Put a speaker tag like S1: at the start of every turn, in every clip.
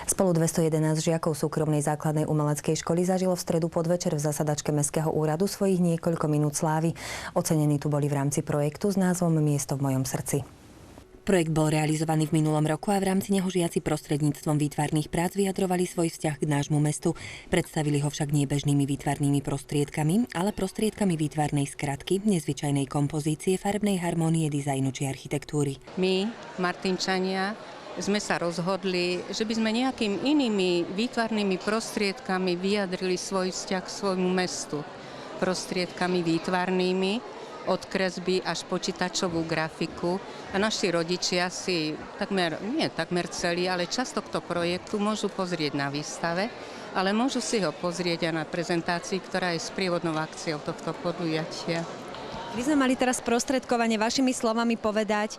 S1: Spolu 211 žiakov súkromnej základnej umeleckej školy zažilo v stredu podvečer v zasadačke Mestského úradu svojich niekoľko minút slávy. Ocenení tu boli v rámci projektu s názvom Miesto v mojom srdci. Projekt bol realizovaný v minulom roku a v rámci neho žiaci prostredníctvom výtvarných prác vyjadrovali svoj vzťah k nášmu mestu. Predstavili ho však nie bežnými výtvarnými prostriedkami, ale prostriedkami výtvarnej skratky, nezvyčajnej kompozície, farebnej harmónie, dizajnu či architektúry.
S2: My, Martinčania, sme sa rozhodli, že by sme nejakými inými výtvarnými prostriedkami vyjadrili svoj vzťah k svojmu mestu. Prostriedkami výtvarnými, od kresby až počítačovú grafiku. A naši rodičia si nie takmer celý, ale časť tohto projektu môžu pozrieť na výstave, ale môžu si ho pozrieť aj na prezentácii, ktorá je sprievodnou akciou tohto podujatia.
S3: My sme mali teraz sprostredkovanie vašimi slovami povedať,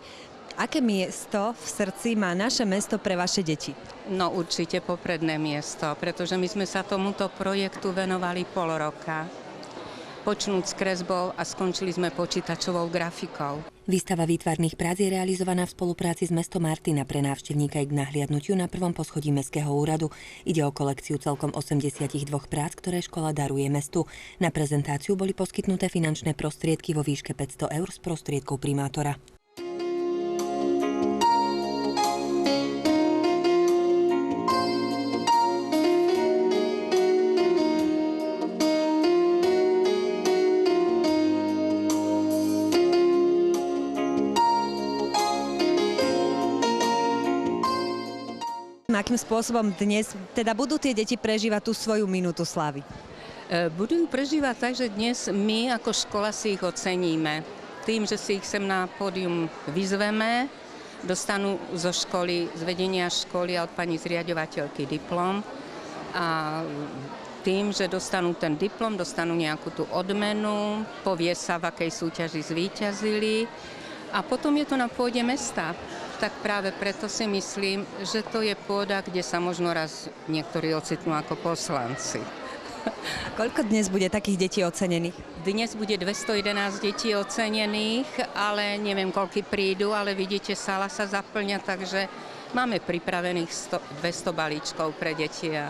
S3: aké miesto v srdci má naše mesto pre vaše deti?
S2: No určite popredné miesto, pretože my sme sa tomuto projektu venovali pol roka. Počnúť s kresbou a skončili sme počítačovou grafikou.
S1: Výstava výtvarných prác je realizovaná v spolupráci s mestom Martina pre návštevníka aj k nahliadnutiu na prvom poschodí Mestského úradu. Ide o kolekciu celkom 82 prác, ktoré škola daruje mestu. Na prezentáciu boli poskytnuté finančné prostriedky vo výške 500 eur z prostriedkov primátora.
S3: Akým spôsobom dnes budú tie deti prežívať tú svoju minútu slávy?
S2: Budú ju prežívať tak, že dnes my ako škola si ich oceníme. Tým, že si ich sem na pódium vyzveme, dostanú zo školy, z vedenia školy a od pani zriaďovateľky diplom. A tým, že dostanú ten diplom, dostanú nejakú tú odmenu, povie sa, v akej súťaži zvíťazili. A potom je to na pôde mesta. Tak práve preto si myslím, že to je pôda, kde sa možno raz niektorí ocitnú ako poslanci.
S3: A koľko dnes bude takých detí ocenených?
S2: Dnes bude 211 detí ocenených, ale neviem, koľky prídu, ale vidíte, sála sa zaplňa, takže máme pripravených 200 balíčkov pre deti a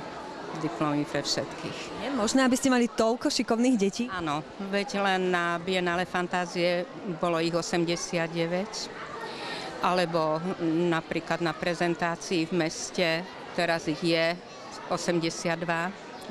S2: diplomy pre všetkých.
S3: Je možné, aby ste mali toľko šikovných detí?
S2: Áno, veď len na Bienale fantázie bolo ich 89. Alebo napríklad na prezentácii v meste, teraz ich je 82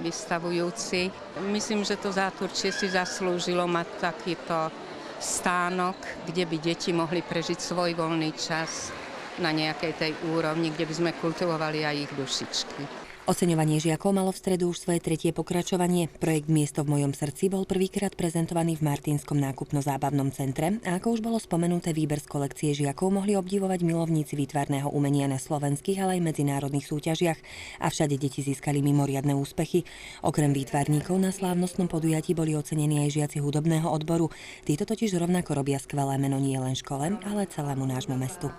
S2: vystavujúci. Myslím, že to Záturčie si zaslúžilo mať takýto stánok, kde by deti mohli prežiť svoj voľný čas na nejakej tej úrovni, kde by sme kultivovali aj ich dušičky.
S1: Oceňovanie žiakov malo v stredu už svoje tretie pokračovanie. Projekt Miesto v mojom srdci bol prvýkrát prezentovaný v Martinskom nákupno-zábavnom centre a ako už bolo spomenuté, výber z kolekcie žiakov mohli obdivovať milovníci výtvarného umenia na slovenských, ale aj medzinárodných súťažiach a všade deti získali mimoriadne úspechy. Okrem výtvarníkov na slávnostnom podujatí boli ocenení aj žiaci hudobného odboru. Títo totiž rovnako robia skvelé meno nie len škole, ale celému nášmu mestu.